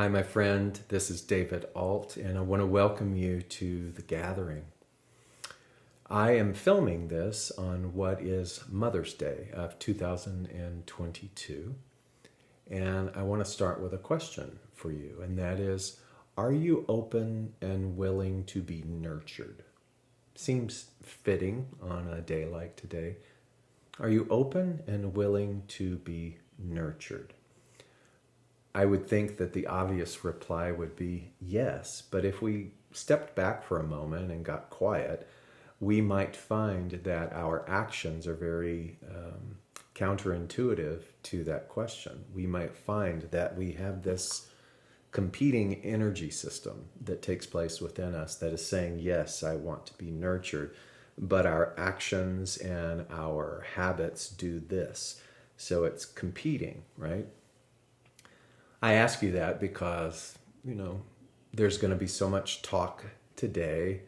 Hi, my friend. This is David Ault, and I want to welcome you to the gathering. I am filming this on what is Mother's Day of 2022, and I want to start with a question for you, and that is, are you open and willing to be nurtured? Seems fitting on a day like today. Are you open and willing to be nurtured? I would think that the obvious reply would be yes, but if we stepped back for a moment and got quiet, we might find that our actions are very counterintuitive to that question. We might find that we have this competing energy system that takes place within us that is saying, yes, I want to be nurtured, but our actions and our habits do this. So it's competing, right? I ask you that because, there's going to be so much talk today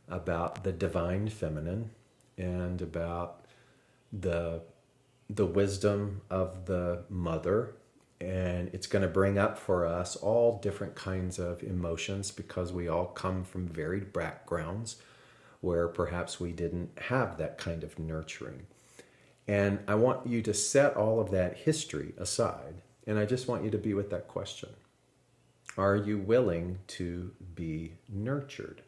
about the divine feminine and about the wisdom of the mother. And it's going to bring up for us all different kinds of emotions because we all come from varied backgrounds where perhaps we didn't have that kind of nurturing. And I want you to set all of that history aside. And I just want you to be with that question. Are you willing to be nurtured?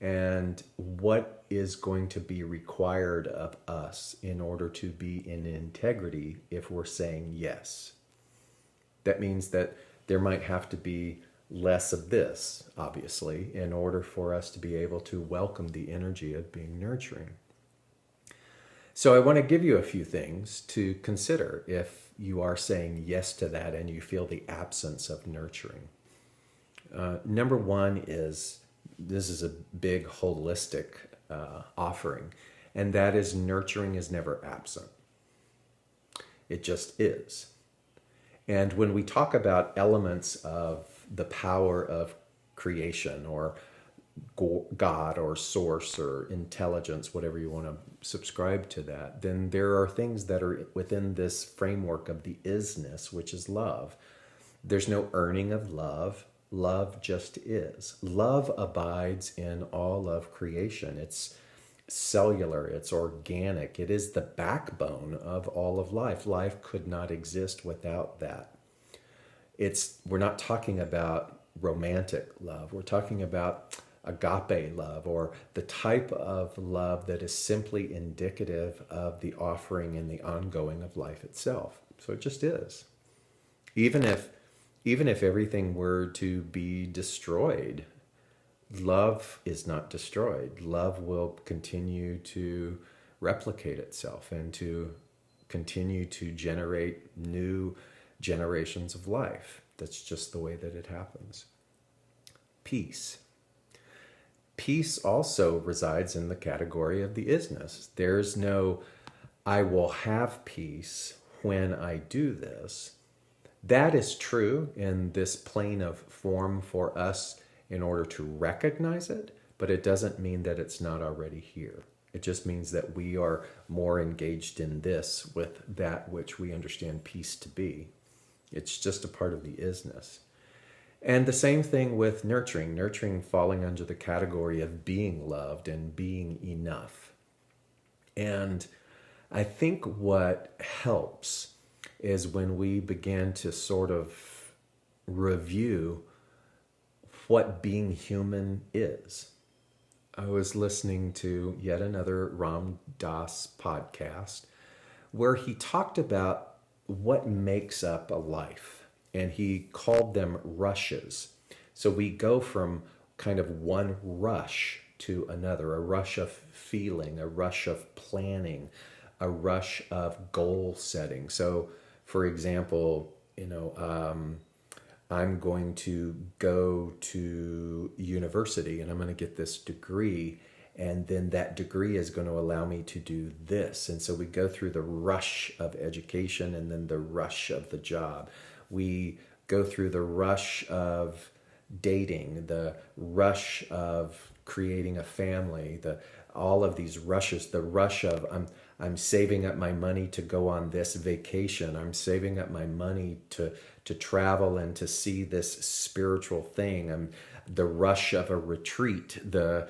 And what is going to be required of us in order to be in integrity if we're saying yes? That means that there might have to be less of this, obviously, in order for us to be able to welcome the energy of being nurturing. So I want to give you a few things to consider if you are saying yes to that and you feel the absence of nurturing. Number one is, this is a big holistic offering, and that is nurturing is never absent. It just is. And when we talk about elements of the power of creation or God or source or intelligence, whatever you want to subscribe to that, then there are things that are within this framework of the isness, which is love. There's no earning of love. Love just is. Love abides in all of creation. It's cellular, it's organic, it is the backbone of all of life. Life could not exist without that. We're not talking about romantic love. We're talking about agape love, or the type of love that is simply indicative of the offering and the ongoing of life itself. So it just is. Even if everything were to be destroyed, love is not destroyed. Love will continue to replicate itself and to continue to generate new generations of life. That's just the way that it happens. Peace. Peace also resides in the category of the isness. There's no, I will have peace when I do this. That is true in this plane of form for us in order to recognize it, but it doesn't mean that it's not already here. It just means that we are more engaged in this with that which we understand peace to be. It's just a part of the isness. And the same thing with nurturing. Nurturing falling under the category of being loved and being enough. And I think what helps is when we begin to sort of review what being human is. I was listening to yet another Ram Dass podcast where he talked about what makes up a life. And he called them rushes. So we go from kind of one rush to another, a rush of feeling, a rush of planning, a rush of goal setting. So, for example, I'm going to go to university and I'm going to get this degree, and then that degree is going to allow me to do this. And so we go through the rush of education and then the rush of the job. We go through the rush of dating, the rush of creating a family, all of these rushes, the rush of I'm saving up my money to go on this vacation. I'm saving up my money to travel and to see this spiritual thing. The rush of a retreat, the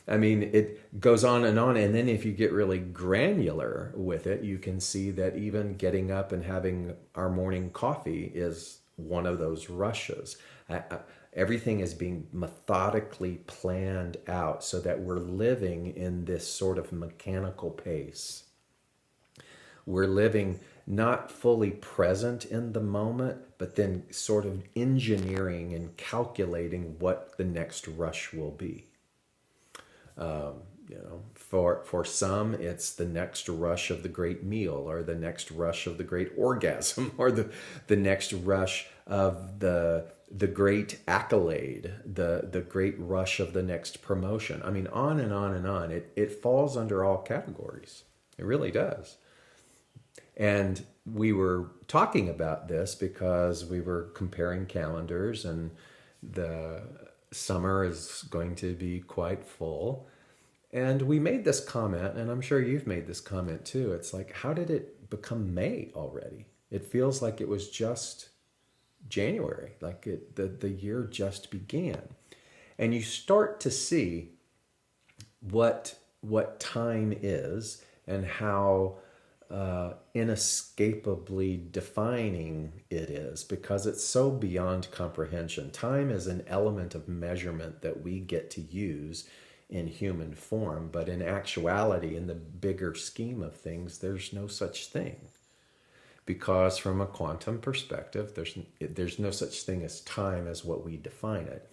I mean, it goes on. And then if you get really granular with it, you can see that even getting up and having our morning coffee is one of those rushes. Everything is being methodically planned out so that we're living in this sort of mechanical pace. We're living not fully present in the moment, but then sort of engineering and calculating what the next rush will be. For some, it's the next rush of the great meal, or the next rush of the great orgasm, or the next rush of the great accolade, the great rush of the next promotion. I mean, on and on and on. It falls under all categories. It really does. And we were talking about this because we were comparing calendars, and the summer is going to be quite full. And we made this comment, and I'm sure you've made this comment too. It's like, how did it become May already? It feels like it was just January, like the year just began. And you start to see what time is, and how inescapably defining it is, because it's so beyond comprehension. Time is an element of measurement that we get to use in human form, but in actuality, in the bigger scheme of things, there's no such thing. Because from a quantum perspective, there's no such thing as time as what we define it.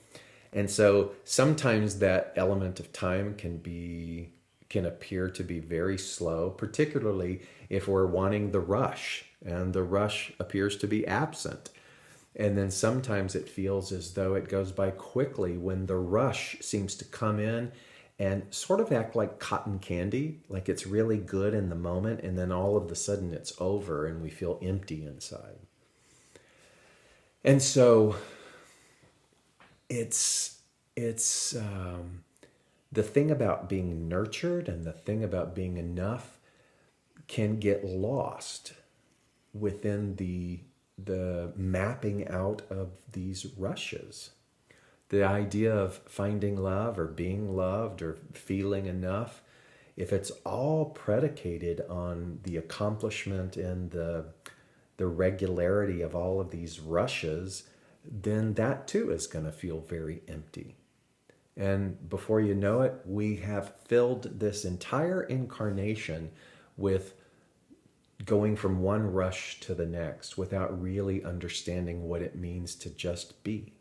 And so sometimes that element of time can appear to be very slow, particularly if we're wanting the rush, and the rush appears to be absent. And then sometimes it feels as though it goes by quickly when the rush seems to come in and sort of act like cotton candy, like it's really good in the moment, and then all of a sudden it's over and we feel empty inside. And so it's the thing about being nurtured and the thing about being enough can get lost within the mapping out of these rushes. The idea of finding love or being loved or feeling enough, if it's all predicated on the accomplishment and the regularity of all of these rushes, then that too is going to feel very empty. And before you know it, we have filled this entire incarnation with going from one rush to the next without really understanding what it means to just be.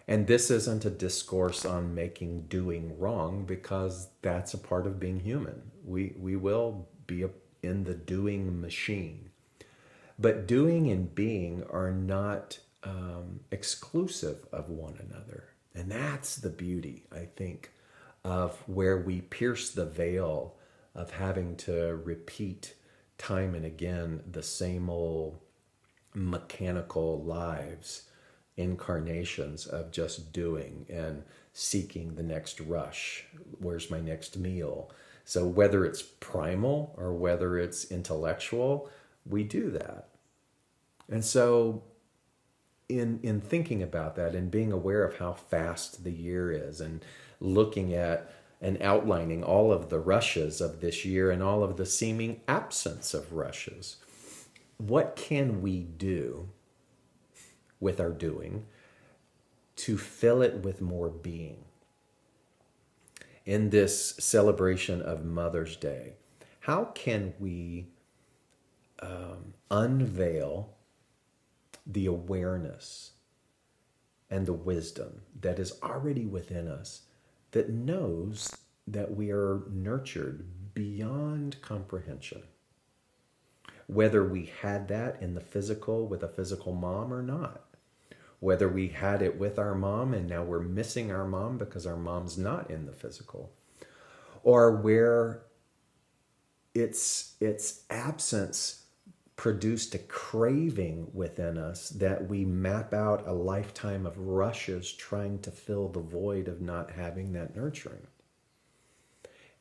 And this isn't a discourse on making doing wrong, because that's a part of being human. We will be in the doing machine. But doing and being are not exclusive of one another. And that's the beauty, I think, of where we pierce the veil of having to repeat time and again the same old mechanical lives, incarnations of just doing and seeking the next rush. Where's my next meal? So whether it's primal or whether it's intellectual, we do that. And so in thinking about that and being aware of how fast the year is, and looking at and outlining all of the rushes of this year and all of the seeming absence of rushes, what can we do with our doing to fill it with more being? In this celebration of Mother's Day, how can we unveil the awareness and the wisdom that is already within us, that knows that we are nurtured beyond comprehension? Whether we had that in the physical with a physical mom or not. Whether we had it with our mom and now we're missing our mom because our mom's not in the physical. Or where its absence produced a craving within us that we map out a lifetime of rushes trying to fill the void of not having that nurturing.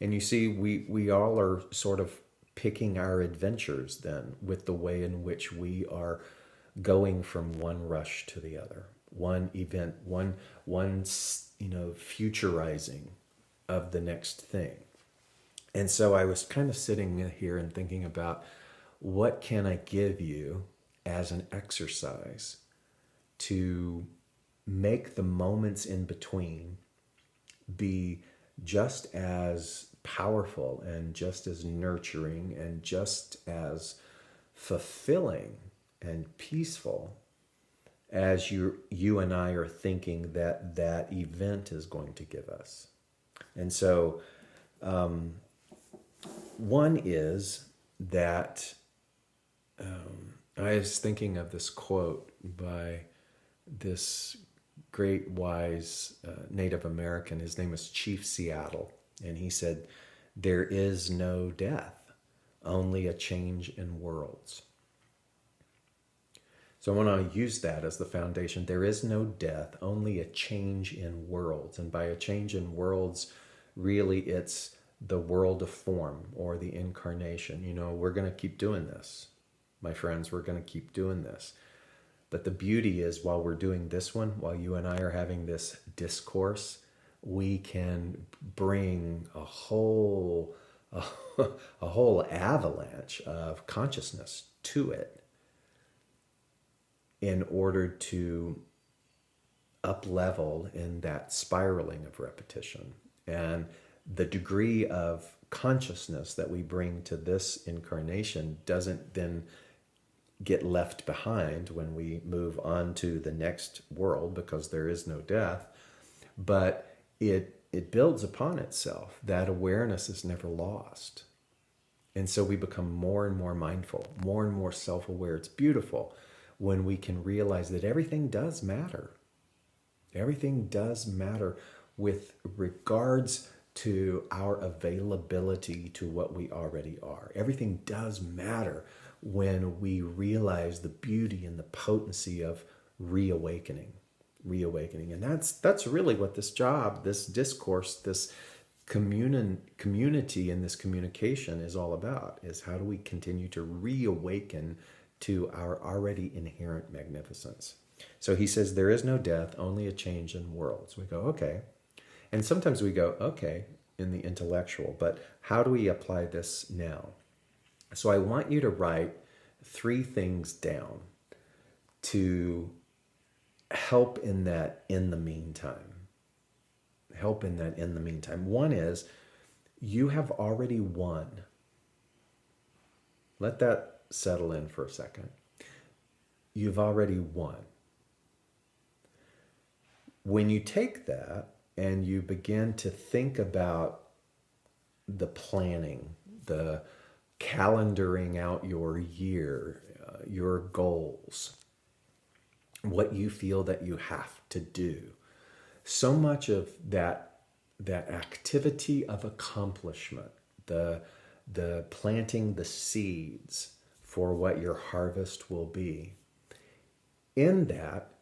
And you see, we all are sort of picking our adventures then with the way in which we are going from one rush to the other, one event, one futurizing of the next thing. And so I was kind of sitting here and thinking about what can I give you as an exercise to make the moments in between be just as powerful and just as nurturing and just as fulfilling and peaceful as you and I are thinking that event is going to give us. And so one is that I was thinking of this quote by this great wise Native American. His name was Chief Seattle. And he said, "There is no death, only a change in worlds." So I want to use that as the foundation. There is no death, only a change in worlds. And by a change in worlds, really it's the world of form or the incarnation. We're going to keep doing this. My friends, we're going to keep doing this. But the beauty is, while we're doing this one, while you and I are having this discourse, we can bring a whole avalanche of consciousness to it in order to up-level in that spiraling of repetition. And the degree of consciousness that we bring to this incarnation doesn't then get left behind when we move on to the next world, because there is no death, but it builds upon itself. That awareness is never lost. And so we become more and more mindful, more and more self-aware. It's beautiful when we can realize that everything does matter. Everything does matter with regards to our availability to what we already are. Everything does matter when we realize the beauty and the potency of reawakening. And that's really what this job, this discourse, this community and this communication is all about, is how do we continue to reawaken to our already inherent magnificence. So he says, there is no death, only a change in worlds. We go, okay. And sometimes we go, okay, in the intellectual, but how do we apply this now? So I want you to write 3 things down to help in that in the meantime. Help in that in the meantime. One is, you have already won. Let that settle in for a second. You've already won. When you take that and you begin to think about the planning, the calendaring out your year, your goals, what you feel that you have to do, so much of that activity of accomplishment, the planting the seeds for what your harvest will be, in that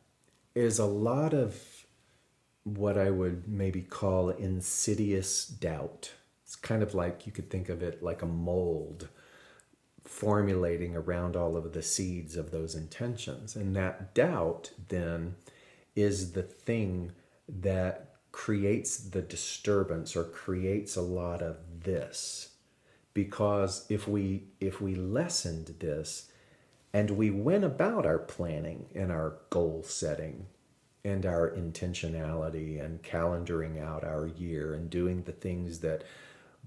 is a lot of what I would maybe call insidious doubt. It's kind of like, you could think of it like a mold formulating around all of the seeds of those intentions. And that doubt then is the thing that creates the disturbance or creates a lot of this. Because if we lessened this and we went about our planning and our goal setting and our intentionality and calendaring out our year and doing the things that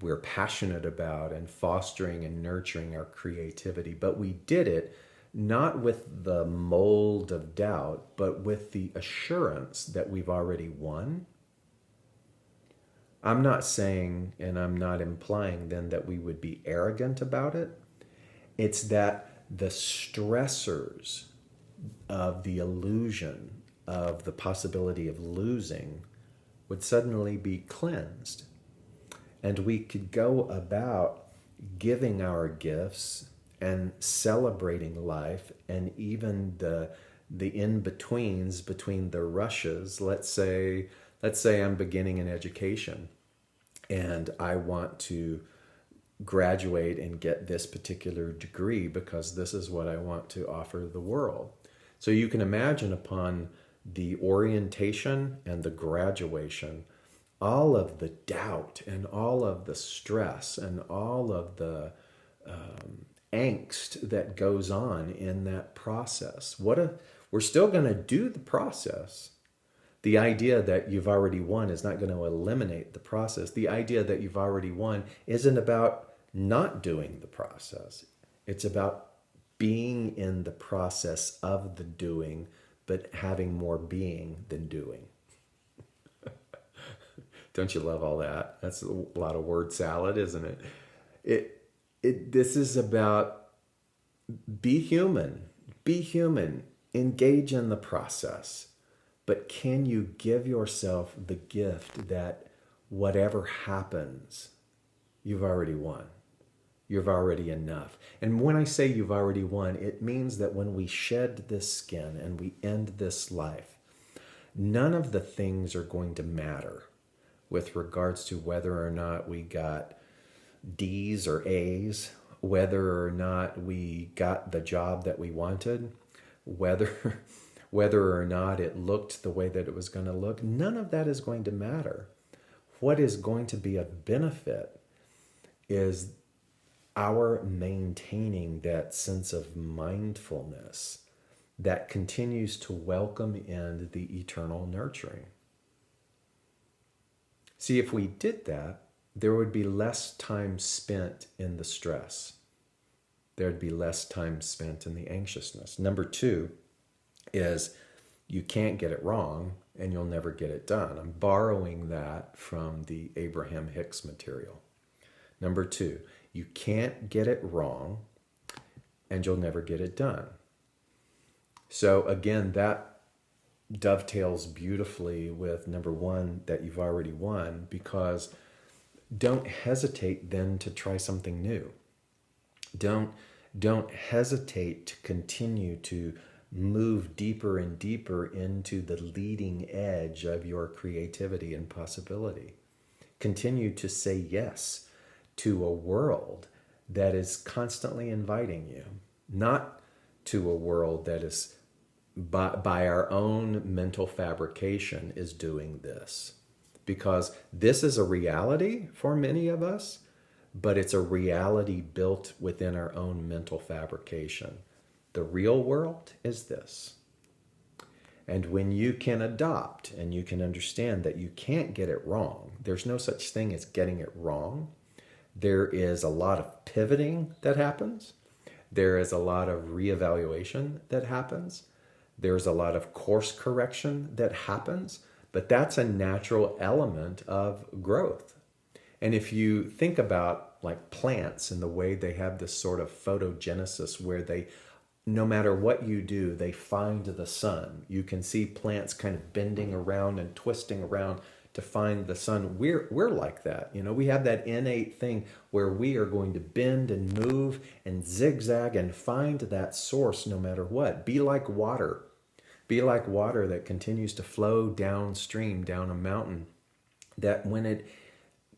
we're passionate about and fostering and nurturing our creativity, but we did it not with the mold of doubt, but with the assurance that we've already won. I'm not saying, and I'm not implying then, that we would be arrogant about it. It's that the stressors of the illusion of the possibility of losing would suddenly be cleansed. And we could go about giving our gifts and celebrating life, and even the in-betweens between the rushes. Let's say I'm beginning an education and I want to graduate and get this particular degree because this is what I want to offer the world. So you can imagine upon the orientation and the graduation, all of the doubt and all of the stress and all of the angst that goes on in that process. We're still going to do the process. The idea that you've already won is not going to eliminate the process. The idea that you've already won isn't about not doing the process. It's about being in the process of the doing, but having more being than doing. Don't you love all that? That's a lot of word salad, isn't it? This is about be human, engage in the process. But can you give yourself the gift that whatever happens, you've already won? You've already enough. And when I say you've already won, it means that when we shed this skin and we end this life, none of the things are going to matter with regards to whether or not we got D's or A's, whether or not we got the job that we wanted, whether or not it looked the way that it was going to look. None of that is going to matter. What is going to be of benefit is our maintaining that sense of mindfulness that continues to welcome in the eternal nurturing. See, if we did that, there would be less time spent in the stress. There'd be less time spent in the anxiousness. Number 2 is you can't get it wrong and you'll never get it done. I'm borrowing that from the Abraham Hicks material. Number 2, you can't get it wrong and you'll never get it done. So again, that dovetails beautifully with number 1, that you've already won, because don't hesitate then to try something new. Don't hesitate to continue to move deeper and deeper into the leading edge of your creativity and possibility. Continue to say yes to a world that is constantly inviting you, not to a world that is by our own mental fabrication is doing this. Because this is a reality for many of us, but it's a reality built within our own mental fabrication. The real world is this. And when you can adopt and you can understand that you can't get it wrong, there's no such thing as getting it wrong. There is a lot of pivoting that happens. There is a lot of reevaluation that happens. There's a lot of course correction that happens. But that's a natural element of growth. And if you think about like plants and the way they have this sort of photogenesis where they, no matter what you do, they find the sun. You can see plants kind of bending around and twisting around to find the sun. We're like that. You know, we have that innate thing where we are going to bend and move and zigzag and find that source no matter what. Be like water. Be like water that continues to flow downstream, down a mountain, that when it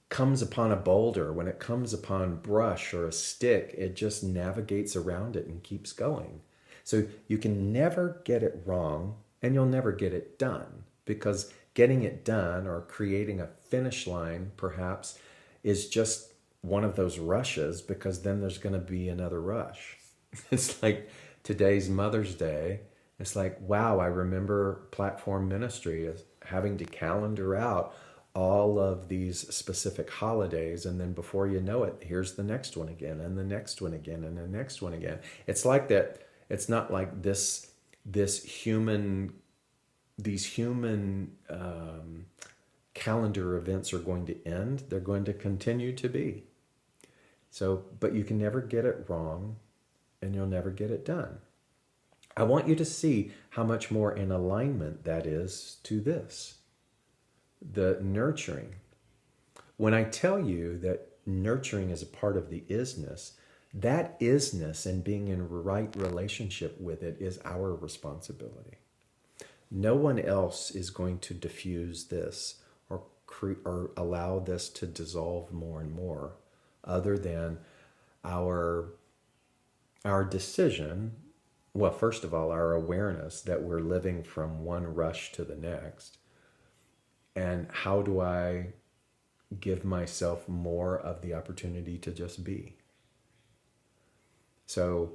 comes upon a boulder, when it comes upon brush or a stick, it just navigates around it and keeps going. So you can never get it wrong and you'll never get it done, because getting it done or creating a finish line perhaps is just one of those rushes, because then there's going to be another rush. It's like today's Mother's Day. It's like, wow, I remember platform ministry as having to calendar out all of these specific holidays. And then before you know it, here's the next one again, and the next one again, and the next one again. It's like that. It's not like these human calendar events are going to end. They're going to continue to be. So, but you can never get it wrong and you'll never get it done. I want you to see how much more in alignment that is to this, the nurturing. When I tell you that nurturing is a part of the isness, That isness and being in right relationship with it is our responsibility. No one else is going to diffuse this or allow this to dissolve more and more other than our our decision. Well, first of all, our awareness that we're living from one rush to the next. And how do I give myself more of the opportunity to just be? So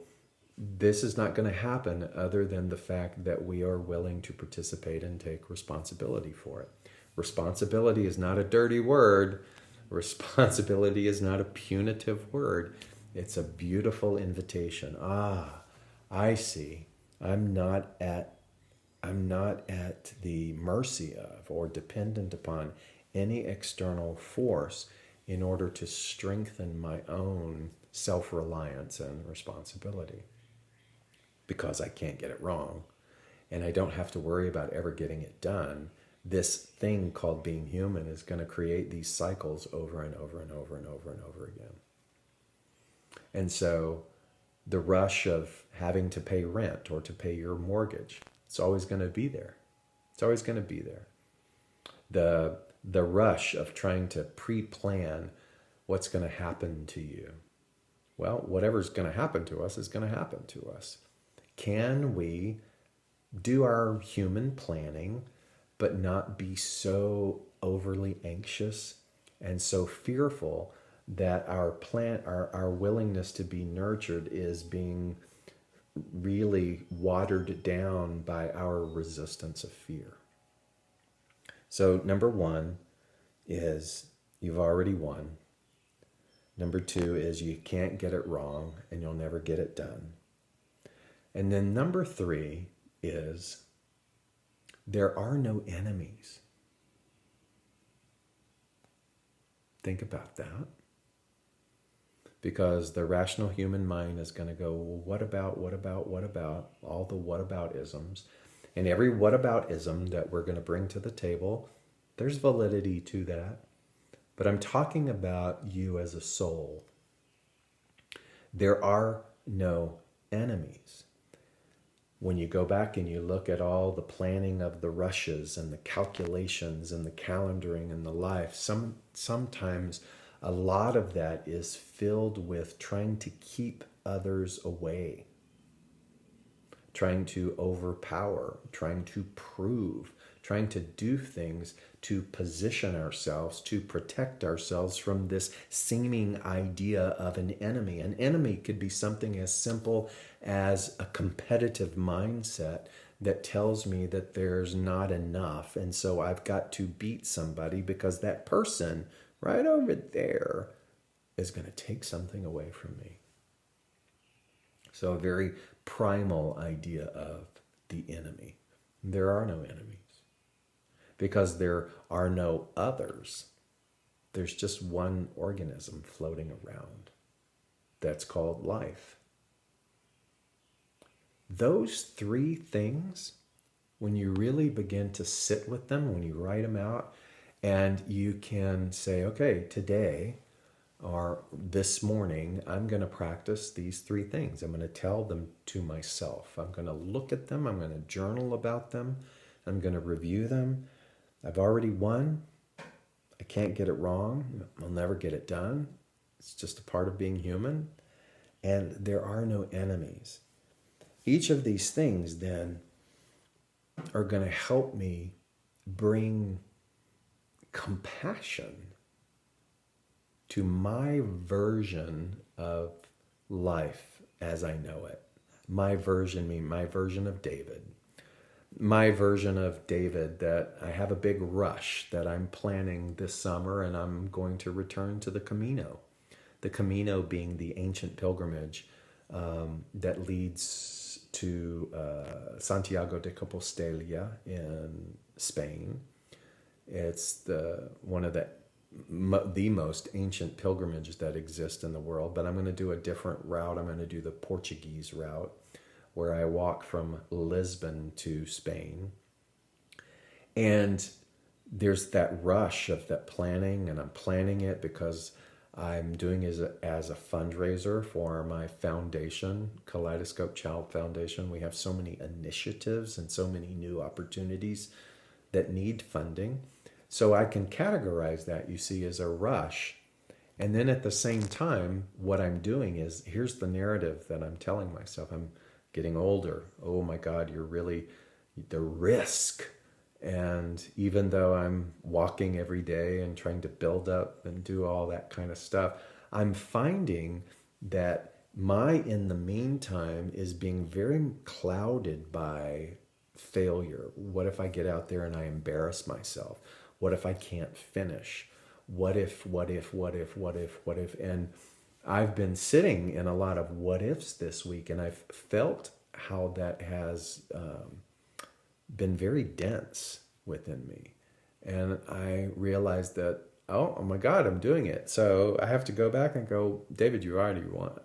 this is not going to happen other than the fact that we are willing to participate and take responsibility for it. Responsibility is not a dirty word. Responsibility is not a punitive word. It's a beautiful invitation. Ah, I see. I'm not at the mercy of or dependent upon any external force in order to strengthen my own self-reliance and responsibility, because I can't get it wrong and I don't have to worry about ever getting it done. This thing called being human is going to create these cycles over and over and over and over and over again. And so the rush of having to pay rent or to pay your mortgage, it's always going to be there. It's always going to be there. The rush of trying to pre-plan what's going to happen to you. Well, whatever's going to happen to us is going to happen to us. Can we do our human planning, but not be so overly anxious and so fearful that our willingness to be nurtured is being really watered down by our resistance of fear? So number one is you've already won. Number two is you can't get it wrong and you'll never get it done. And then number three is there are no enemies. Think about that. Because the rational human mind is going to go, well, what about, all the whataboutisms. And every whataboutism that we're going to bring to the table, there's validity to that. But I'm talking about you as a soul. There are no enemies. When you go back and you look at all the planning of the rushes and the calculations and the calendaring and the life, sometimes a lot of that is filled with trying to keep others away, trying to overpower, trying to prove, trying to do things to position ourselves, to protect ourselves from this seeming idea of an enemy. An enemy could be something as simple as a competitive mindset that tells me that there's not enough, and so I've got to beat somebody because that person right over there is going to take something away from me. So a very primal idea of the enemy. There are no enemies because there are no others. There's just one organism floating around that's called life. Those three things, when you really begin to sit with them, when you write them out, and you can say, okay, today or this morning, I'm going to practice these three things. I'm going to tell them to myself. I'm going to look at them. I'm going to journal about them. I'm going to review them. I've already won. I can't get it wrong. I'll never get it done. It's just a part of being human. And there are no enemies. Each of these things then are going to help me bring compassion to my version of life as I know it. My version, meaning my version of David. My version of David that I have a big rush that I'm planning this summer and I'm going to return to the Camino. The Camino being the ancient pilgrimage that leads to Santiago de Compostela in Spain. It's one of the most ancient pilgrimages that exist in the world, but I'm going to do a different route. I'm going to do the Portuguese route, where I walk from Lisbon to Spain. And there's that rush of that planning, and I'm planning it because I'm doing as a fundraiser for my foundation, Kaleidoscope Child Foundation. We have so many initiatives and so many new opportunities that need funding. So I can categorize that, you see, as a rush. And then at the same time, what I'm doing is, here's the narrative that I'm telling myself. I'm getting older. Oh my God, you're really, the risk. And even though I'm walking every day and trying to build up and do all that kind of stuff, I'm finding that my in the meantime is being very clouded by failure. What if I get out there and I embarrass myself? What if I can't finish? What if, what if, what if, what if, what if? And I've been sitting in a lot of what ifs this week, and I've felt how that has been very dense within me. And I realized that, oh my God, I'm doing it. So I have to go back and go, David, you already won.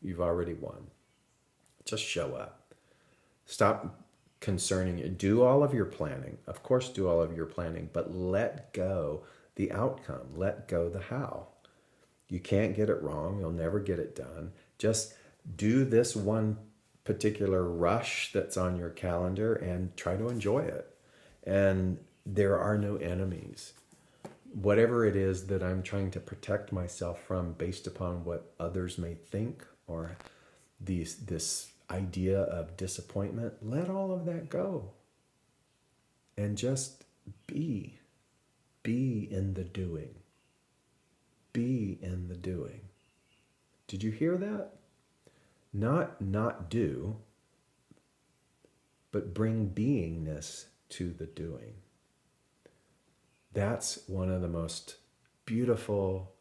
You've already won. Just show up. Stop concerning you. Do all of your planning. Of course, do all of your planning, but let go the outcome. Let go the how. You can't get it wrong. You'll never get it done. Just do this one particular rush that's on your calendar and try to enjoy it. And there are no enemies. Whatever it is that I'm trying to protect myself from based upon what others may think, or this idea of disappointment, let all of that go. And just be. Be in the doing. Be in the doing. Did you hear that? Not do, but bring beingness to the doing. That's one of the most beautiful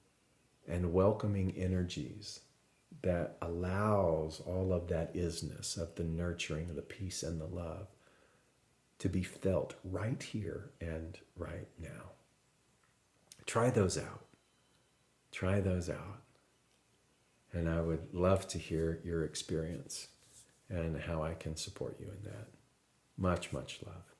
and welcoming energies that allows all of that isness of the nurturing, the peace, and the love to be felt right here and right now. Try those out. Try those out. And I would love to hear your experience and how I can support you in that. Much, much love.